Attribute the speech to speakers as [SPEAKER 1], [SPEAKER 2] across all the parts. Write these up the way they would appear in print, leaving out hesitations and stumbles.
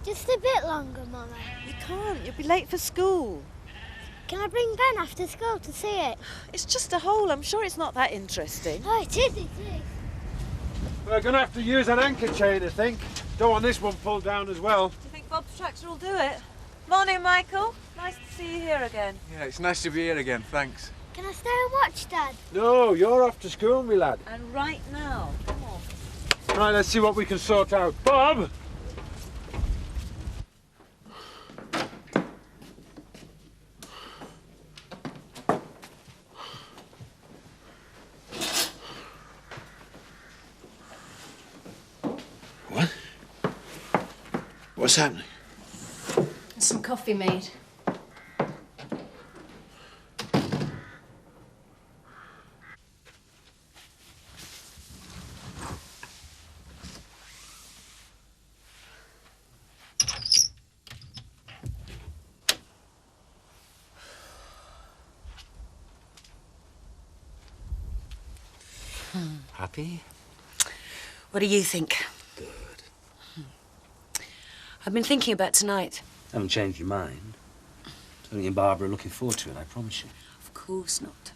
[SPEAKER 1] Just a bit longer, Mama.
[SPEAKER 2] You can't. You'll be late for school.
[SPEAKER 1] Can I bring Ben after school to see it?
[SPEAKER 2] It's just a hole. I'm sure it's not that interesting.
[SPEAKER 1] Oh, it is.
[SPEAKER 3] We're going to have to use an anchor chain, I think. Don't want this one pulled down as well.
[SPEAKER 2] Do you think Bob's tractor will do it? Morning, Michael. Nice to see you here again.
[SPEAKER 4] Yeah, it's nice to be here again, thanks.
[SPEAKER 1] Can I stay and watch, Dad?
[SPEAKER 3] No, you're off to school, me lad.
[SPEAKER 2] And right now. Come on.
[SPEAKER 3] Right, let's see what we can sort out. Bob!
[SPEAKER 5] What? What's happening?
[SPEAKER 6] There's some coffee made.
[SPEAKER 5] Happy?
[SPEAKER 6] What do you think?
[SPEAKER 5] Good.
[SPEAKER 6] I've been thinking about tonight.
[SPEAKER 5] Haven't changed your mind? Tony and Barbara are looking forward to it, I promise you.
[SPEAKER 6] Of course not.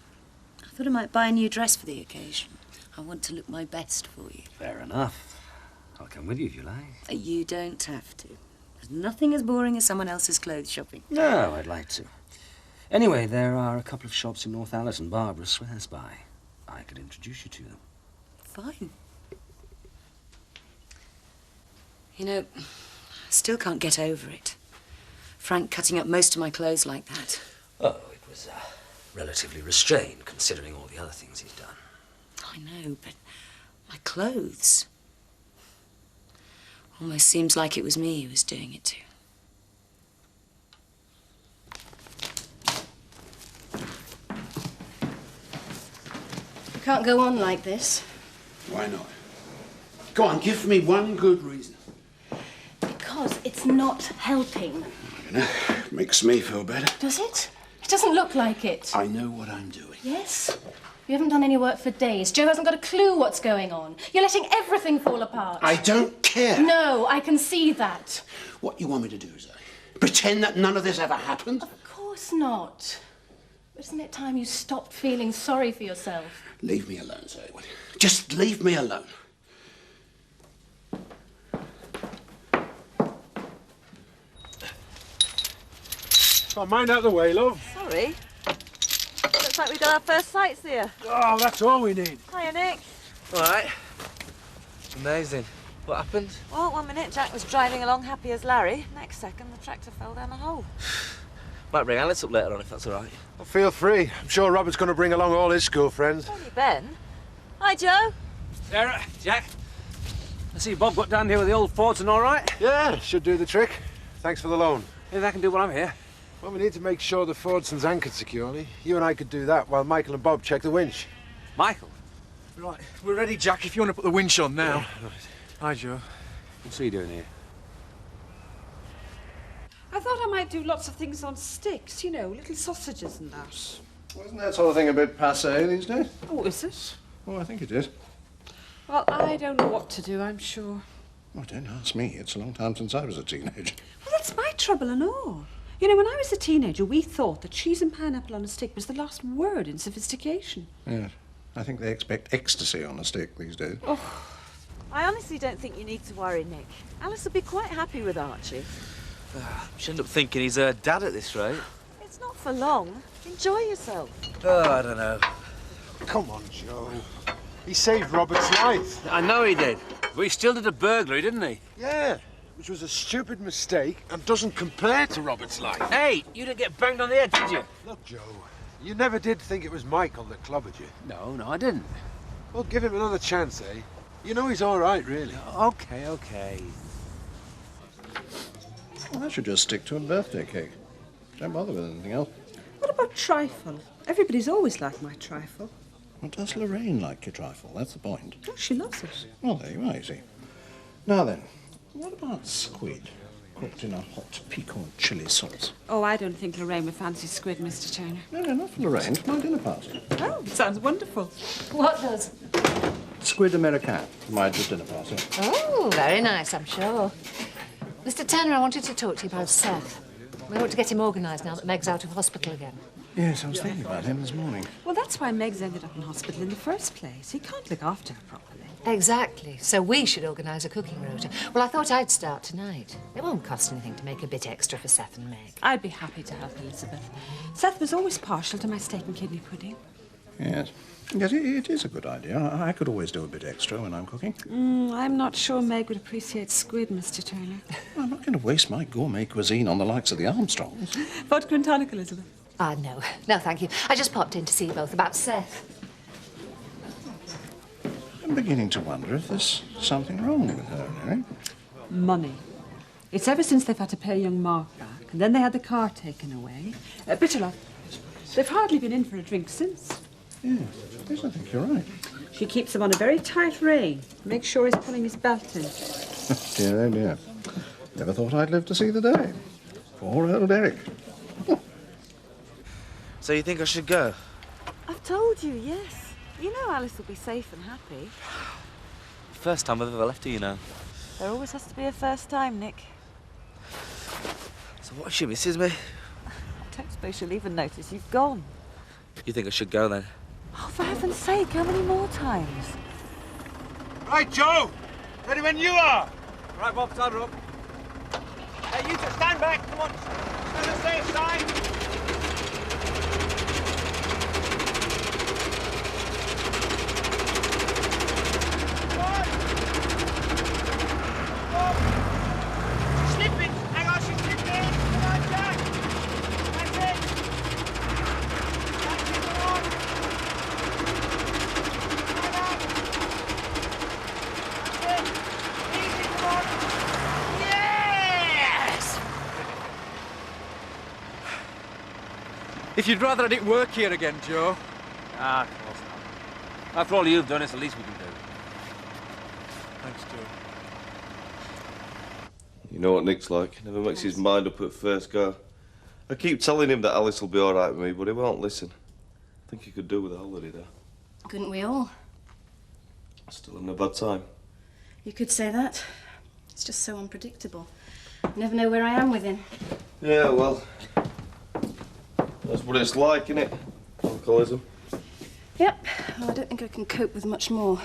[SPEAKER 6] I thought I might buy a new dress for the occasion. I want to look my best for you.
[SPEAKER 5] Fair enough. I'll come with you if you like.
[SPEAKER 6] You don't have to. There's nothing as boring as someone else's clothes shopping.
[SPEAKER 5] No, I'd like to. Anyway, there are a couple of shops in North Allerton Barbara swears by. I could introduce you to them.
[SPEAKER 6] Fine. You know, I still can't get over it. Frank cutting up most of my clothes like that.
[SPEAKER 5] Oh, it was relatively restrained, considering all the other things he's done.
[SPEAKER 6] I know, but my clothes. Almost seems like it was me who was doing it to. You can't go on like this.
[SPEAKER 5] Why not? Go on, give me one good reason.
[SPEAKER 6] Because it's not helping.
[SPEAKER 5] You know, makes me feel better.
[SPEAKER 6] Does it? It doesn't look like it.
[SPEAKER 5] I know what I'm doing.
[SPEAKER 6] Yes? You haven't done any work for days. Joe hasn't got a clue what's going on. You're letting everything fall apart.
[SPEAKER 5] I don't care.
[SPEAKER 6] No, I can see that.
[SPEAKER 5] What you want me to do, Zoe? Pretend that none of this ever happened?
[SPEAKER 6] Of course not. But isn't it time you stopped feeling sorry for yourself?
[SPEAKER 5] Leave me alone, Zoe. Will you? Just leave me alone.
[SPEAKER 3] Oh, mind out of the way, love.
[SPEAKER 2] Sorry. Looks like we got our first sightseer.
[SPEAKER 3] Oh, that's all we need.
[SPEAKER 2] Hiya, Nick.
[SPEAKER 4] All right. Amazing. What happened?
[SPEAKER 2] Well, 1 minute Jack was driving along happy as Larry. Next second, the tractor fell down a hole.
[SPEAKER 4] Might bring Alice up later on if that's all right.
[SPEAKER 3] Well, feel free. I'm sure Robert's going to bring along all his school friends.
[SPEAKER 2] Only Ben. Hi, Joe.
[SPEAKER 4] Sarah, Jack. I see Bob got down here with the old Fordson all right.
[SPEAKER 3] Yeah, should do the trick. Thanks for the loan.
[SPEAKER 4] If I can do while I'm here.
[SPEAKER 3] Well, we need to make sure the Fordson's anchored securely. You and I could do that while Michael and Bob check the winch.
[SPEAKER 4] Michael.
[SPEAKER 7] Right, we're ready, Jack, if you want to put the winch on now.
[SPEAKER 3] Yeah, right.
[SPEAKER 7] Hi, Joe.
[SPEAKER 5] What's he doing here?
[SPEAKER 8] I thought I might do lots of things on sticks, you know, little sausages and that.
[SPEAKER 9] Well, isn't that sort of thing a bit passé these days?
[SPEAKER 8] Oh, is it?
[SPEAKER 9] Oh, I think it is.
[SPEAKER 8] Well, I don't know what to do, I'm sure.
[SPEAKER 9] Oh, don't ask me. It's a long time since I was a teenager.
[SPEAKER 8] Well, that's my trouble and all. You know, when I was a teenager, we thought that cheese and pineapple on a stick was the last word in sophistication.
[SPEAKER 9] Yes. I think they expect ecstasy on a stick these days.
[SPEAKER 8] Oh,
[SPEAKER 2] I honestly don't think you need to worry, Nick. Alice will be quite happy with Archie.
[SPEAKER 4] She'll end up thinking he's her dad at this rate.
[SPEAKER 2] It's not for long. Enjoy yourself.
[SPEAKER 4] Oh, I don't know.
[SPEAKER 3] Come on, Joe. He saved Robert's life.
[SPEAKER 4] I know he did. But he still did a burglary, didn't he?
[SPEAKER 3] Yeah, which was a stupid mistake and doesn't compare to Robert's life.
[SPEAKER 4] Hey, you didn't get banged on the head, did you?
[SPEAKER 3] Look, Joe, you never did think it was Michael that clobbered you.
[SPEAKER 4] No, I didn't.
[SPEAKER 3] Well, give him another chance, eh? You know he's all right, really.
[SPEAKER 4] Okay, okay.
[SPEAKER 9] Well, I should just stick to a birthday cake. Don't bother with anything else.
[SPEAKER 8] what about trifle? Everybody's always liked my trifle.
[SPEAKER 9] Well, does Lorraine like your trifle? That's the point.
[SPEAKER 8] Oh, she loves it.
[SPEAKER 9] Well, there you are, you see. Now then, what about squid cooked in a hot piquant chili sauce?
[SPEAKER 8] Oh, I don't think Lorraine would fancy squid, Mr. Turner.
[SPEAKER 9] No, no, not for Lorraine. It's my dinner party.
[SPEAKER 8] Oh, sounds wonderful.
[SPEAKER 6] What does?
[SPEAKER 9] Squid American, my dinner party.
[SPEAKER 10] Oh, very nice, I'm sure. Mr. Turner, I wanted to talk to you about Seth. We ought to get him organised now that Meg's out of hospital again.
[SPEAKER 9] Yes, I was thinking about him this morning.
[SPEAKER 8] Well, that's why Meg's ended up in hospital in the first place. He can't look after her properly.
[SPEAKER 10] Exactly. So we should organise a cooking rota. Well, I thought I'd start tonight. It won't cost anything to make a bit extra for Seth and Meg.
[SPEAKER 8] I'd be happy to help Elizabeth. Seth was always partial to my steak and kidney pudding.
[SPEAKER 9] Yes. Yes, it is a good idea. I could always do a bit extra when I'm cooking.
[SPEAKER 8] I'm not sure Meg would appreciate squid, Mr. Turner.
[SPEAKER 9] I'm not going to waste my gourmet cuisine on the likes of the Armstrongs.
[SPEAKER 8] Vodka and tonic, Elizabeth.
[SPEAKER 10] No. No, thank you. I just popped in to see you both about Seth.
[SPEAKER 9] I'm beginning to wonder if there's something wrong with her, Mary.
[SPEAKER 8] Money. It's ever since they've had to pay young Mark back, and then they had the car taken away. Bitter luck. They've hardly been in for a drink since.
[SPEAKER 9] Yes, I think you're right.
[SPEAKER 8] She keeps him on a very tight rein. Makes sure he's pulling his belt in.
[SPEAKER 9] Dear, oh dear. Never thought I'd live to see the day. Poor old Eric.
[SPEAKER 11] So you think I should go?
[SPEAKER 2] I've told you, yes. You know Alice will be safe and happy.
[SPEAKER 11] First time I've ever left her, you know.
[SPEAKER 2] There always has to be a first time, Nick.
[SPEAKER 11] So what if she misses me?
[SPEAKER 2] I don't suppose she'll even notice you've gone.
[SPEAKER 11] You think I should go then?
[SPEAKER 2] Oh, for heaven's sake, how many more times?
[SPEAKER 3] Right, Joe! Ready when you are!
[SPEAKER 4] Right, Bob, stand her up.
[SPEAKER 3] Hey, you two, stand back! Come on! Stand on the safe side! Slipping! Hang on, she's slipping! Come on, Jack! That's it! That's it, come on! Hang on! That's it! Easy, come on! Yes!
[SPEAKER 7] If you'd rather I didn't work here again, Joe.
[SPEAKER 4] Ah, of course not. After all you've done, it's the least we can do.
[SPEAKER 7] Thanks, Joe.
[SPEAKER 12] You know what Nick's like. Never makes his mind up at first go. I keep telling him that Alice will be all right with me, but he won't listen. I think he could do with a holiday, though.
[SPEAKER 6] Couldn't we all?
[SPEAKER 12] Still having a bad time.
[SPEAKER 6] You could say that. It's just so unpredictable. You never know where I am with him.
[SPEAKER 12] Yeah, well, that's what it's like, isn't it? Alcoholism.
[SPEAKER 6] Yep. Well, I don't think I can cope with much more.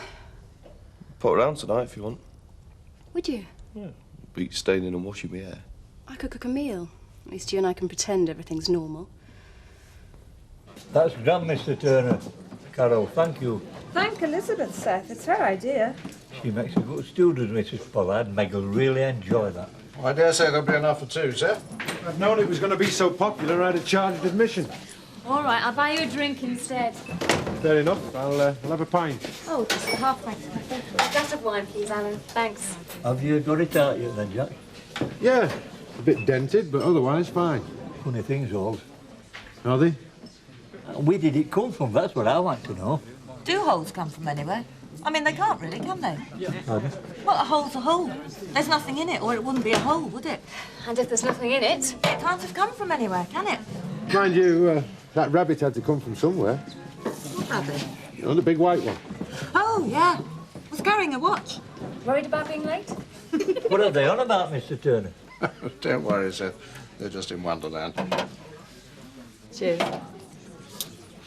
[SPEAKER 12] Put around tonight if you want.
[SPEAKER 6] Would you?
[SPEAKER 12] Yeah. Beat staining and washing my hair.
[SPEAKER 6] I could cook a meal. At least you and I can pretend everything's normal.
[SPEAKER 13] That's grand, Mr. Turner. Carol, thank you.
[SPEAKER 8] Thank Elizabeth, Seth. It's her idea.
[SPEAKER 13] She makes a good stew, does Mrs. Pollard. Meg will really enjoy that.
[SPEAKER 3] Well, I dare say there'll be enough for two, Seth. I've known it was going to be so popular, I'd have charged admission.
[SPEAKER 1] All right, I'll buy you a drink instead.
[SPEAKER 3] Fair enough. I'll have a pint.
[SPEAKER 1] Oh, just a half pint. A glass of wine, please, Alan. Thanks.
[SPEAKER 13] Have you got it out yet then, Jack?
[SPEAKER 3] Yeah, a bit dented, but otherwise fine.
[SPEAKER 13] Funny things, all.
[SPEAKER 3] Are they?
[SPEAKER 13] Where did it come from? That's what I want to know.
[SPEAKER 2] Do holes come from anywhere? I mean, they can't really, can they?
[SPEAKER 13] Pardon?
[SPEAKER 2] Well, a hole's a hole. There's nothing in it, or it wouldn't be a hole, would it?
[SPEAKER 1] And if there's nothing in it?
[SPEAKER 2] It can't have come from anywhere, can it?
[SPEAKER 3] Mind you, that rabbit had to come from somewhere.
[SPEAKER 2] What rabbit?
[SPEAKER 3] You know, the big white one.
[SPEAKER 2] Oh, yeah. Was carrying a watch.
[SPEAKER 1] Worried about being late?
[SPEAKER 13] What are they on about, Mr. Turner?
[SPEAKER 9] Don't worry, Seth. They're just in Wonderland.
[SPEAKER 2] Cheers.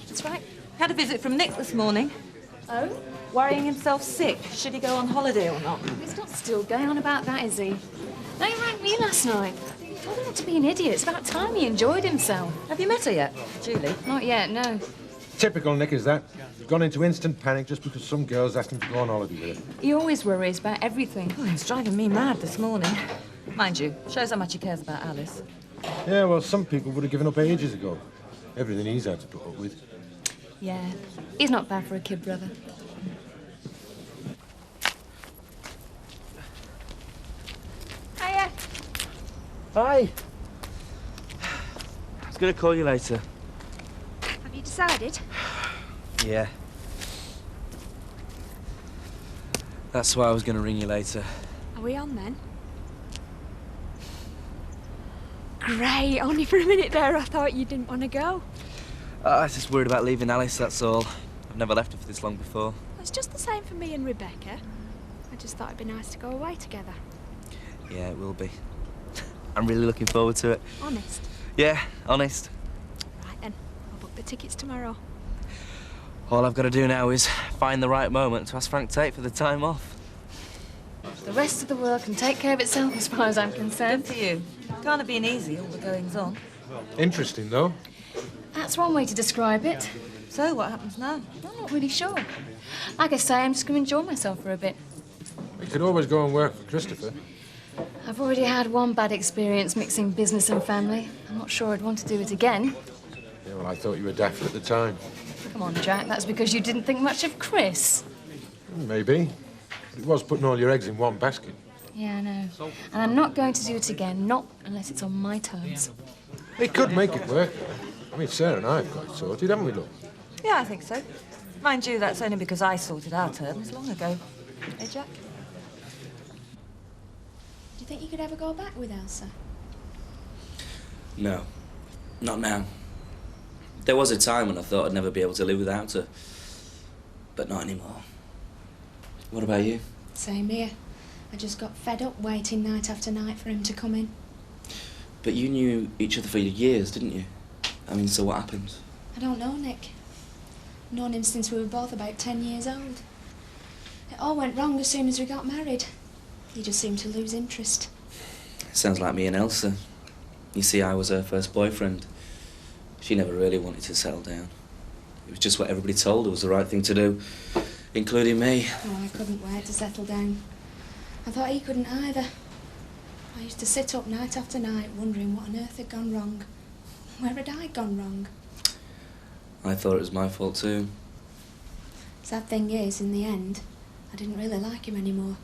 [SPEAKER 2] That's right. Had a visit from Nick this morning.
[SPEAKER 1] Oh?
[SPEAKER 2] Worrying himself sick. Should he go on holiday or not?
[SPEAKER 1] He's not still going on about that, is he? No, he rang me last night. Told him not to be an idiot. It's about time he enjoyed himself.
[SPEAKER 2] Have you met her yet, Julie?
[SPEAKER 1] Not yet, no.
[SPEAKER 3] Typical Nick is that. He's gone into instant panic just because some girls asked him to go on holiday with her.
[SPEAKER 1] He always worries about everything.
[SPEAKER 2] Oh, he's driving me mad this morning. Mind you, shows how much he cares about Alice.
[SPEAKER 3] Yeah, well, some people would have given up ages ago. Everything he's had to put up with.
[SPEAKER 1] Yeah, he's not bad for a kid brother. Hiya.
[SPEAKER 11] Hi. I was going to call you later.
[SPEAKER 1] Have you decided?
[SPEAKER 11] Yeah. That's why I was going to ring you later.
[SPEAKER 1] Are we on then? Great, only for a minute there I thought you didn't want to go.
[SPEAKER 11] I was just worried about leaving Alice, that's all. I've never left her for this long before.
[SPEAKER 1] It's just the same for me and Rebecca. I just thought it'd be nice to go away together.
[SPEAKER 11] Yeah, it will be. I'm really looking forward to it.
[SPEAKER 14] Honest?
[SPEAKER 11] Yeah, honest.
[SPEAKER 14] Right then, I'll book the tickets tomorrow.
[SPEAKER 11] All I've got to do now is find the right moment to ask Frank Tate for the time off.
[SPEAKER 1] The rest of the world can take care of itself as far as I'm concerned.
[SPEAKER 2] Good for you. Can't have been easy, all the goings on.
[SPEAKER 3] Interesting, though.
[SPEAKER 1] That's one way to describe it.
[SPEAKER 2] So, what happens now?
[SPEAKER 1] I'm not really sure. Like I say, I'm just going to enjoy myself for a bit.
[SPEAKER 3] You could always go and work for Christopher.
[SPEAKER 1] I've already had one bad experience mixing business and family. I'm not sure I'd want to do it again.
[SPEAKER 3] Yeah, well, I thought you were daft at the time.
[SPEAKER 1] Come on, Jack, that's because you didn't think much of Chris.
[SPEAKER 3] Maybe. But it was putting all your eggs in one basket.
[SPEAKER 1] Yeah, I know. And I'm not going to do it again, not unless it's on my terms.
[SPEAKER 3] It could make it work. I mean, Sarah and I have got it sorted, haven't we, look?
[SPEAKER 2] Yeah, I think so. Mind you, that's only because I sorted our terms long ago. Hey, Jack?
[SPEAKER 14] Do you think you could ever go back with Elsa?
[SPEAKER 5] No, not now. There was a time when I thought I'd never be able to live without her, but not anymore. What about you?
[SPEAKER 14] Same here. I just got fed up waiting night after night for him to come in.
[SPEAKER 5] But you knew each other for years, didn't you? I mean, so what happened?
[SPEAKER 14] I don't know, Nick. Known him since we were both about 10 years old. It all went wrong as soon as we got married. He just seemed to lose interest.
[SPEAKER 5] Sounds like me and Elsa. You see, I was her first boyfriend. She never really wanted to settle down. It was just what everybody told her was the right thing to do, including me.
[SPEAKER 14] Oh, I couldn't wait to settle down. I thought he couldn't either. I used to sit up night after night wondering what on earth had gone wrong. Where had I gone wrong?
[SPEAKER 5] I thought it was my fault too.
[SPEAKER 14] Sad thing is, in the end, I didn't really like him anymore.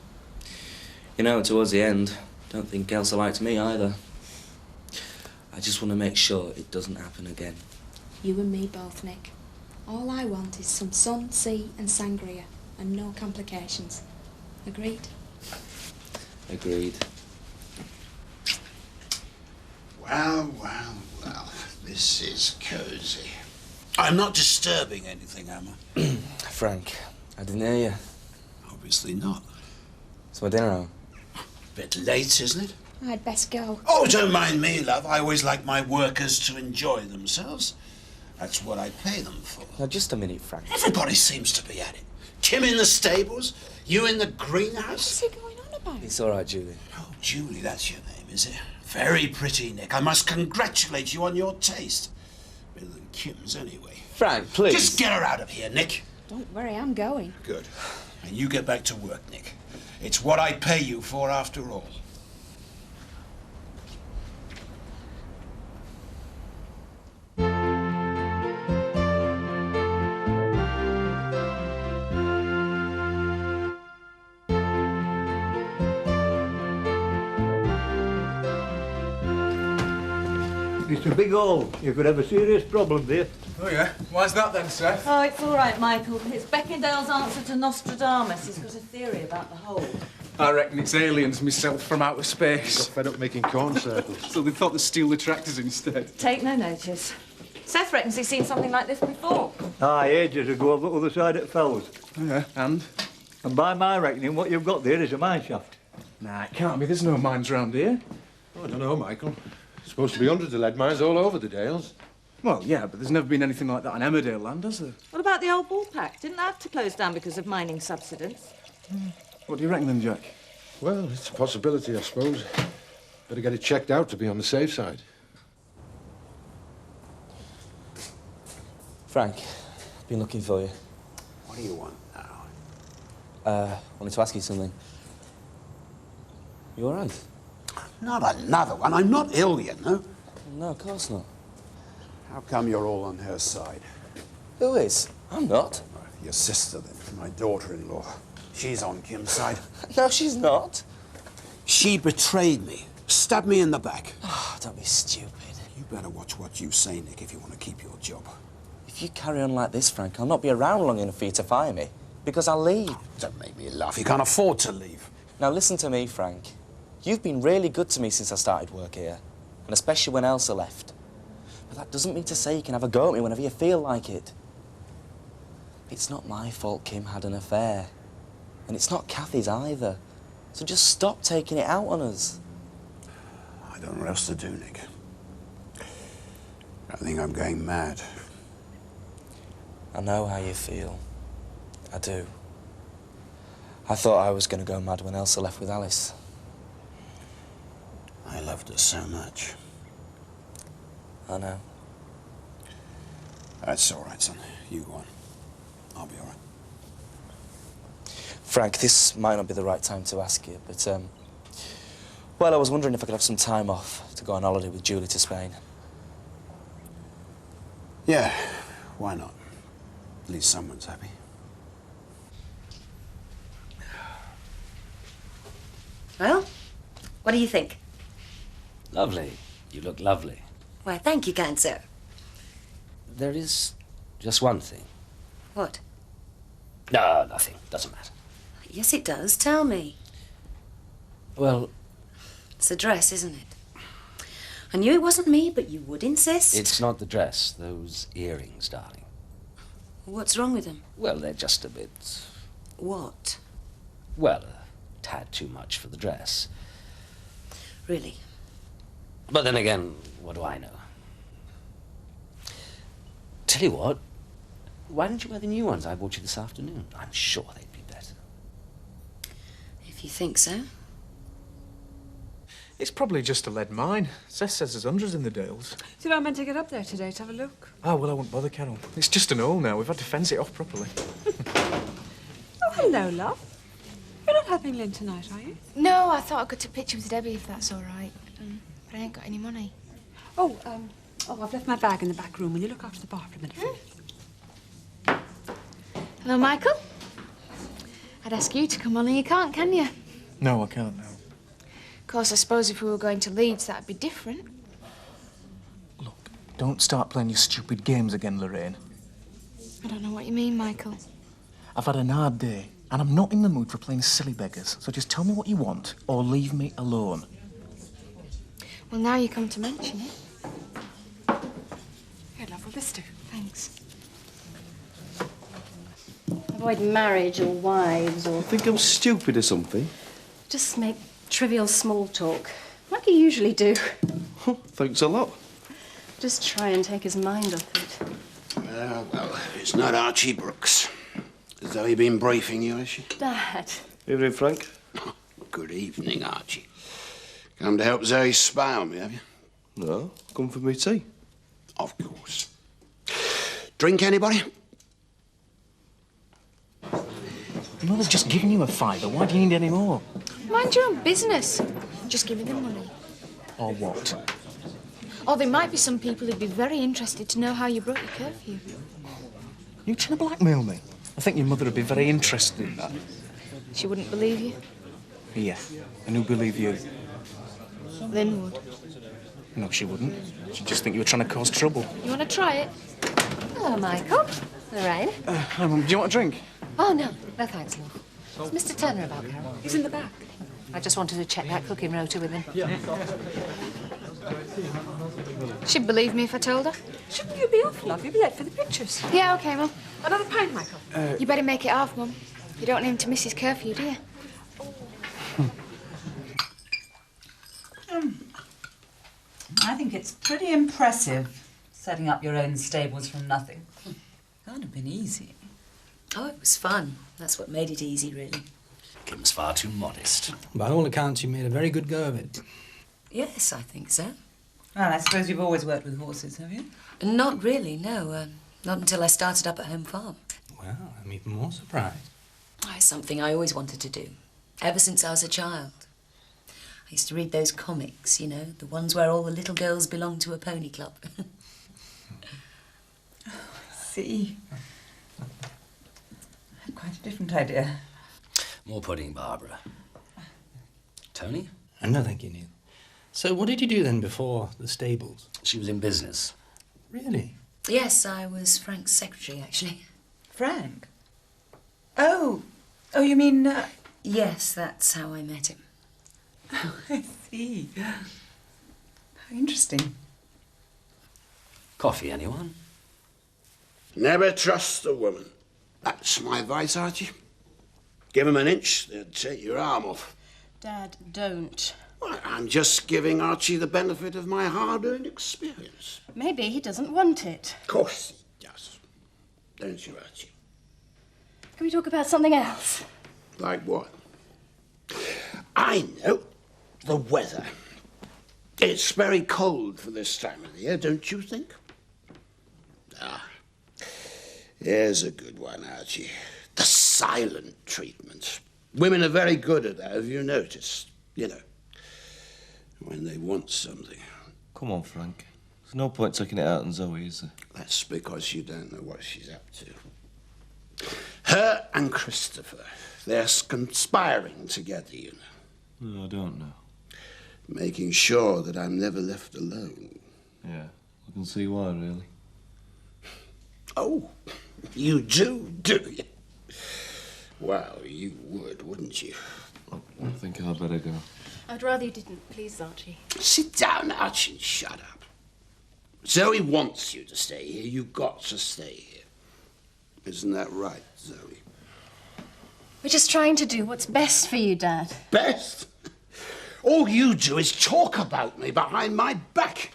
[SPEAKER 5] You know, towards the end, don't think Elsa liked me either. I just want to make sure it doesn't happen again.
[SPEAKER 14] You and me both, Nick. All I want is some sun, sea and sangria, and no complications. Agreed?
[SPEAKER 5] Agreed.
[SPEAKER 9] Well, well, well. This is cosy. I'm not disturbing anything, am I?
[SPEAKER 5] Frank, I didn't hear you.
[SPEAKER 9] Obviously not.
[SPEAKER 5] It's my dinner hour.
[SPEAKER 9] Bit late, isn't it?
[SPEAKER 14] I'd best go.
[SPEAKER 9] Oh, don't mind me, love. I always like my workers to enjoy themselves. That's what I pay them for.
[SPEAKER 5] Now, just a minute, Frank.
[SPEAKER 9] Everybody seems to be at it. Tim in the stables, you in the greenhouse.
[SPEAKER 14] What's he going on about?
[SPEAKER 5] It's all right, Julie.
[SPEAKER 9] Oh, Julie, that's your name, is it? Very pretty, Nick. I must congratulate you on your taste. Better than Kim's, anyway.
[SPEAKER 5] Frank, please.
[SPEAKER 9] Just get her out of here, Nick.
[SPEAKER 14] Don't worry, I'm going.
[SPEAKER 9] Good. And you get back to work, Nick. It's what I pay you for, after all.
[SPEAKER 13] It's a big hole. You could have a serious problem there.
[SPEAKER 7] Oh, yeah? Why's that then, Seth?
[SPEAKER 2] Oh, it's all right, Michael. It's Beckendale's answer to Nostradamus. He's got a theory about the hole.
[SPEAKER 7] I reckon it's aliens myself from outer space.
[SPEAKER 3] Got fed up making corn circles.
[SPEAKER 7] So they thought they'd steal the tractors instead.
[SPEAKER 2] Take no notice. Seth reckons he's seen something like this before.
[SPEAKER 13] Aye, ages ago on the other side of Fells.
[SPEAKER 7] Oh, yeah? And?
[SPEAKER 13] And by my reckoning, what you've got there is a mine shaft.
[SPEAKER 7] Nah, it can't be. There's no mines round here.
[SPEAKER 3] Oh, I don't know, Michael. Supposed to be hundreds of lead mines all over the Dales.
[SPEAKER 7] Well, yeah, but there's never been anything like that on Emmerdale land, has there?
[SPEAKER 2] What about the old ballpark? Didn't they have to close down because of mining subsidence?
[SPEAKER 7] What do you reckon then, Jack?
[SPEAKER 3] Well, it's a possibility, I suppose. Better get it checked out to be on the safe side.
[SPEAKER 5] Frank, I've been looking for you.
[SPEAKER 9] What do you want now?
[SPEAKER 5] Wanted to ask you something. You all right?
[SPEAKER 9] Not another one. I'm not ill, you know.
[SPEAKER 5] No, of course not.
[SPEAKER 9] How come you're all on her side?
[SPEAKER 5] Who is? I'm not.
[SPEAKER 9] Your sister, then. My daughter-in-law. She's on Kim's side.
[SPEAKER 5] No, she's not.
[SPEAKER 9] She betrayed me. Stabbed me in the back.
[SPEAKER 5] Oh, don't be stupid.
[SPEAKER 9] You better watch what you say, Nick, if you want to keep your job.
[SPEAKER 5] If you carry on like this, Frank, I'll not be around long enough for you to fire me. Because I'll leave.
[SPEAKER 9] Oh, don't make me laugh. You can't afford to leave.
[SPEAKER 5] Now, listen to me, Frank. You've been really good to me since I started work here. And especially when Elsa left. But that doesn't mean to say you can have a go at me whenever you feel like it. It's not my fault Kim had an affair. And it's not Kathy's either. So just stop taking it out on us.
[SPEAKER 9] I I don't know what else to do, Nick. I think I'm going mad.
[SPEAKER 5] I know how you feel. I do. I thought I was going to go mad when Elsa left with Alice.
[SPEAKER 9] I loved her so much.
[SPEAKER 5] I know.
[SPEAKER 9] That's all right, son. You go on. I'll be all right.
[SPEAKER 5] Frank, this might not be the right time to ask you, but, well, I was wondering if I could have some time off to go on holiday with Julie to Spain.
[SPEAKER 9] Yeah, why not? At least someone's happy.
[SPEAKER 6] Well, what do you think?
[SPEAKER 4] Lovely. You look lovely.
[SPEAKER 6] Why, thank you, kind sir.
[SPEAKER 4] There is just one thing.
[SPEAKER 6] What?
[SPEAKER 4] No, nothing. Doesn't matter.
[SPEAKER 6] Yes, it does. Tell me.
[SPEAKER 4] Well,
[SPEAKER 6] It's a dress, isn't it? I knew it wasn't me, but you would insist.
[SPEAKER 4] it's not the dress. Those earrings, darling.
[SPEAKER 6] What's wrong with them?
[SPEAKER 4] Well, they're just a bit...
[SPEAKER 6] What?
[SPEAKER 4] Well, a tad too much for the dress.
[SPEAKER 6] Really?
[SPEAKER 4] But then again, what do I know? Tell you what, why don't you wear the new ones I bought you this afternoon? I'm sure they'd be better.
[SPEAKER 6] If you think so.
[SPEAKER 7] It's probably just a lead mine. Seth says there's hundreds in the Dales.
[SPEAKER 8] So you're not meant to get up there today to have a look?
[SPEAKER 7] Oh, well, I won't bother, Carol. It's just an hole now. We've had to fence it off properly.
[SPEAKER 8] Oh, hello, love. You're not helping Lynn tonight, are you?
[SPEAKER 14] No, I thought I could take pictures with Debbie if that's all right. But I ain't got any money.
[SPEAKER 8] Oh, I've left my bag in the back room. Will you look after the bar for a minute?
[SPEAKER 14] Hello, Michael. I'd ask you to come on and you can't, can you?
[SPEAKER 7] No, I can't now.
[SPEAKER 14] Of course, I suppose if we were going to Leeds, that'd be different.
[SPEAKER 7] Don't start playing your stupid games again, Lorraine.
[SPEAKER 14] I don't know what you mean, Michael.
[SPEAKER 7] I've had an hard day, and I'm not in the mood for playing silly beggars. So just tell me what you want, or leave me alone.
[SPEAKER 14] Well, now you come to mention it.
[SPEAKER 8] Here, love, will this do?
[SPEAKER 14] Thanks.
[SPEAKER 15] Avoid marriage or wives or...
[SPEAKER 12] You think I'm stupid or something?
[SPEAKER 15] Just make trivial small talk, like you usually do.
[SPEAKER 12] Thanks a lot.
[SPEAKER 15] Just try and take his mind off it.
[SPEAKER 9] Well, it's not Archie Brooks. As though he'd been briefing you, has she?
[SPEAKER 15] Dad.
[SPEAKER 12] Evening, Frank.
[SPEAKER 9] Good evening, Archie. Come to help Zoe spy on me, have you?
[SPEAKER 12] No, come for me tea.
[SPEAKER 9] Of course. Drink, anybody?
[SPEAKER 7] Your mother's just given you a fiver. Why do you need any more?
[SPEAKER 14] Mind your own business. Just give me the money.
[SPEAKER 7] Or what?
[SPEAKER 14] Or there might be some people who'd be very interested to know how you broke your curfew.
[SPEAKER 7] You trying to blackmail me? I think your mother would be very interested in that.
[SPEAKER 14] She wouldn't believe you.
[SPEAKER 7] Yeah, and who'd believe you?
[SPEAKER 14] Lynn would.
[SPEAKER 7] No, she wouldn't. She'd just think you were trying to cause trouble.
[SPEAKER 14] You want to try it?
[SPEAKER 10] Hello, Michael. Lorraine.
[SPEAKER 7] Hi, Mum. Do you want a drink?
[SPEAKER 10] Oh, no. No, thanks, love. Is Mr. Turner about, Carol?
[SPEAKER 8] He's in the back.
[SPEAKER 10] I just wanted to check that cooking rota with him.
[SPEAKER 14] She'd believe me if I told her.
[SPEAKER 8] Shouldn't you be off, love? You'll be late for the pictures.
[SPEAKER 14] Yeah, OK, Mum.
[SPEAKER 8] Another pint, Michael.
[SPEAKER 14] You better make it half, Mum. You don't want him to miss his curfew, do you?
[SPEAKER 16] I think it's pretty impressive, setting up your own stables from nothing. Can't have been easy.
[SPEAKER 6] Oh, it was fun. That's what made it easy, really.
[SPEAKER 4] Kim's far too modest.
[SPEAKER 17] By all accounts, you made a very good go of it.
[SPEAKER 6] Yes, I think so.
[SPEAKER 16] Well, I suppose you've always worked with horses, have you?
[SPEAKER 6] Not really, no. Not until I started up at home farm.
[SPEAKER 17] Well, I'm even more surprised.
[SPEAKER 6] Oh, it's something I always wanted to do, ever since I was a child. I used to read those comics, you know, the ones where all the little girls belong to a pony club.
[SPEAKER 16] See. Quite a different idea.
[SPEAKER 4] More pudding, Barbara. Tony?
[SPEAKER 17] No, thank you, Neil. So what did you do then before the stables?
[SPEAKER 4] She was in business.
[SPEAKER 17] Really?
[SPEAKER 6] Yes, I was Frank's secretary, actually.
[SPEAKER 16] Frank? Oh, you mean...
[SPEAKER 6] Yes, that's how I met him.
[SPEAKER 16] Oh, I see. How interesting.
[SPEAKER 4] Coffee, anyone?
[SPEAKER 9] Never trust a woman. That's my advice, Archie. Give 'em an inch, they'll take your arm off.
[SPEAKER 15] Dad, don't.
[SPEAKER 9] Well, I'm just giving Archie the benefit of my hard-earned experience.
[SPEAKER 15] Maybe he doesn't want it.
[SPEAKER 9] Of course he does. Don't you, Archie?
[SPEAKER 15] Can we talk about something else?
[SPEAKER 9] Like what? I know. The weather. It's very cold for this time of the year, don't you think? Ah, here's a good one, Archie. The silent treatment. Women are very good at that, have you noticed? You know, when they want something.
[SPEAKER 12] Come on, Frank. There's no point taking it out on Zoe, is there?
[SPEAKER 9] That's because you don't know what she's up to. Her and Christopher, they're conspiring together, you know.
[SPEAKER 12] No, I don't know.
[SPEAKER 9] Making sure that I'm never left alone.
[SPEAKER 12] Yeah, I can see why, really.
[SPEAKER 9] Oh, you do you? Well, you would, wouldn't you?
[SPEAKER 12] I think I'd better go.
[SPEAKER 15] I'd rather you didn't, please, Archie.
[SPEAKER 9] Sit down, Archie, and shut up. Zoe wants you to stay here. You've got to stay here. Isn't that right, Zoe?
[SPEAKER 15] We're just trying to do what's best for you, Dad.
[SPEAKER 9] Best? All you do is talk about me behind my back.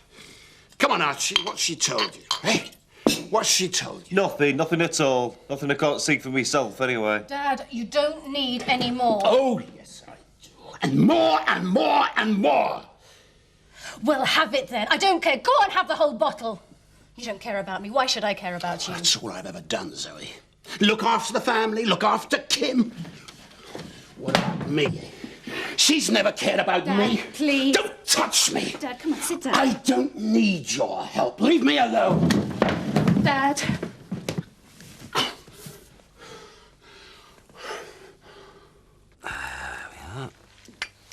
[SPEAKER 9] Come on, Archie, what's she told you? Hey, what's she told you?
[SPEAKER 12] Nothing at all. Nothing I can't see for myself, anyway.
[SPEAKER 15] Dad, you don't need any more.
[SPEAKER 9] Oh, yes, I do. And more and more and more.
[SPEAKER 15] Well, have it then. I don't care. Go on, have the whole bottle. You don't care about me. Why should I care about you?
[SPEAKER 9] That's all I've ever done, Zoe. Look after the family, look after Kim. What about me? She's never cared about
[SPEAKER 15] Dad,
[SPEAKER 9] me.
[SPEAKER 15] Please.
[SPEAKER 9] Don't touch me.
[SPEAKER 15] Dad, come on, sit down.
[SPEAKER 9] I don't need your help. Leave me alone.
[SPEAKER 15] Dad.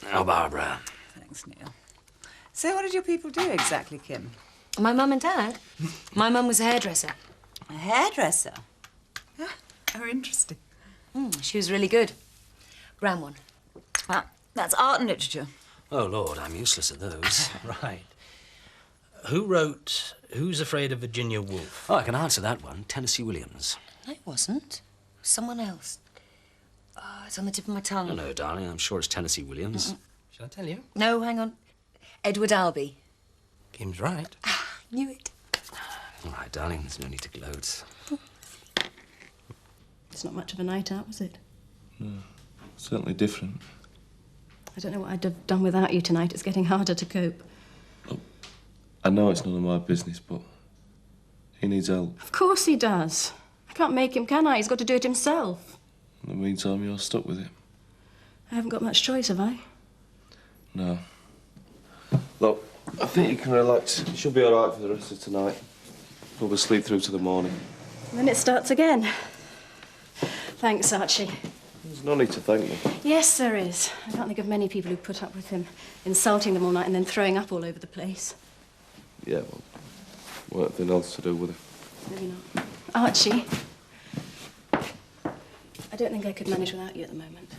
[SPEAKER 4] Now, Barbara.
[SPEAKER 16] Thanks, Neil. So what did your people do exactly, Kim?
[SPEAKER 6] My mum and dad? My mum was a hairdresser.
[SPEAKER 16] A hairdresser? Ah, how interesting.
[SPEAKER 6] She was really good. Brown one.
[SPEAKER 16] Ah, that's art and literature.
[SPEAKER 17] Oh, Lord, I'm useless at those. Right. Who wrote Who's Afraid of Virginia Woolf?
[SPEAKER 4] Oh, I can answer that one. Tennessee Williams.
[SPEAKER 6] No, it wasn't. It was someone else. Oh, it's on the tip of my tongue.
[SPEAKER 4] Oh, no, darling. I'm sure it's Tennessee Williams.
[SPEAKER 17] Shall I tell you?
[SPEAKER 6] No, hang on. Edward Albee.
[SPEAKER 17] Kim's right.
[SPEAKER 6] Knew it.
[SPEAKER 4] All right, darling. There's no need to gloat.
[SPEAKER 15] It's not much of a night out, was it?
[SPEAKER 12] No, certainly different.
[SPEAKER 15] I don't know what I'd have done without you tonight. It's getting harder to cope.
[SPEAKER 12] I know it's none of my business, but he needs help.
[SPEAKER 15] Of course he does. I can't make him, can I? He's got to do it himself.
[SPEAKER 12] In the meantime, you're stuck with it.
[SPEAKER 15] I haven't got much choice, have I?
[SPEAKER 12] No. Look, I think you can relax. You should be all right for the rest of tonight. Probably sleep through to the morning.
[SPEAKER 15] And then it starts again. Thanks, Archie.
[SPEAKER 12] There's no need to thank me.
[SPEAKER 15] Yes, there is. I can't think of many people who put up with him, insulting them all night and then throwing up all over the place.
[SPEAKER 12] Yeah, well, weren't anything else to do with it.
[SPEAKER 15] Maybe not. Archie, I don't think I could manage without you at the moment.